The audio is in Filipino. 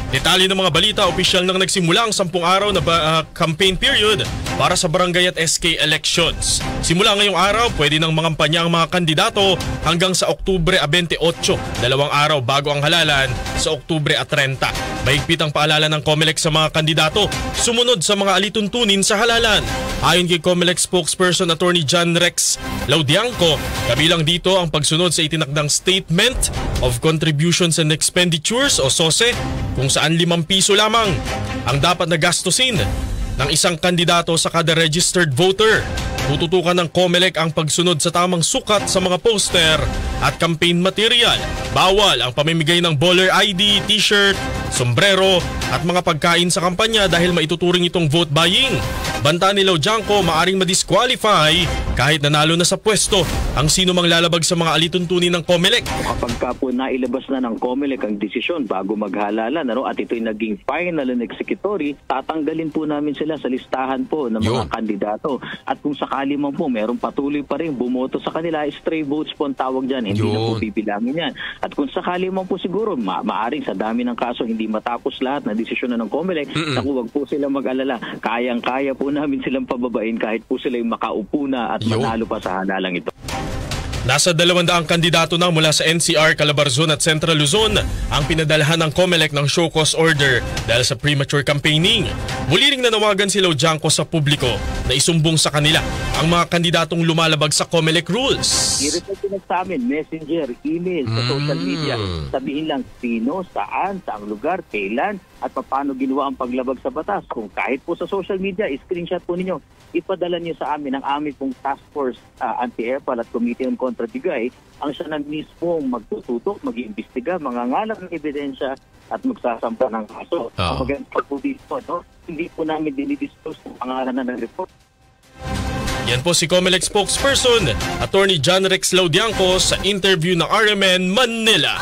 Detalye ng mga balita, opisyal nang nagsimula ang 10 araw na campaign period para sa barangay at SK elections. Simula ngayong araw, pwede nang mangampanya ang mga kandidato hanggang sa Oktubre 28, 2 araw bago ang halalan sa Oktubre 30. Mahigpit ang paalala ng COMELEC sa mga kandidato sumunod sa mga alituntunin sa halalan. Ayon kay COMELEC spokesperson Attorney John Rex Laudiangco, kabilang dito ang pagsunod sa itinakdang Statement of Contributions and Expenditures o SOSE, kung saan 5 piso lamang ang dapat na gastusin ng isang kandidato sa kada registered voter. Tututukan ng COMELEC ang pagsunod sa tamang sukat sa mga poster at campaign material. Bawal ang pamimigay ng baller ID, t-shirt, sombrero at mga pagkain sa kampanya dahil maituturing itong vote buying. Banta ni Laudiangco, maaring ma-disqualify kahit nanalo na sa pwesto ang sino mang lalabag sa mga alituntunin ng COMELEC. Kapag po nailabas na ng COMELEC ang desisyon bago maghalalan at ito'y naging final and executory, tatanggalin po namin sila sa listahan po ng mga kandidato. At kung sakali man po meron patuloy pa rin bumoto sa kanila, stray votes po ang tawag dyan, hindi na po bibilangin yan. At kung sakali man po siguro maaring sa dami ng kaso hindi matapos lahat na desisyon na ng COMELEC, naku, wag po sila mag-alala, kayang-kaya po namin silang pababain kahit po sila yung makaupo na at manalo pa sa halalang ito. Nasa 200 kandidato na mula sa NCR, Calabarzon at Central Luzon ang pinadalhan ng COMELEC ng show cause order dahil sa premature campaigning. Muli ring nanawagan si Laudiangco sa publiko na isumbong sa kanila ang mga kandidatong lumalabag sa COMELEC rules. I-report sa amin, messenger, email, sa social media. Sabihin lang sino, saan, saang lugar, kailan, at paano ginawa ang paglabag sa batas. Kung kahit po sa social media, screenshot po ninyo, ipadala niyo sa amin ang aming pong Task Force Anti-EPAL at Committee on Contradigay, ang siya na mismo magtututok, mag-iimbestiga, mangangalap ng ebidensya at magsasampa ng kaso. Maganda po dito, hindi po namin dinidisclose ang pangalan na ng-report. Yan po si COMELEC spokesperson, Attorney John Rex Laudiangco sa interview ng RMN Manila.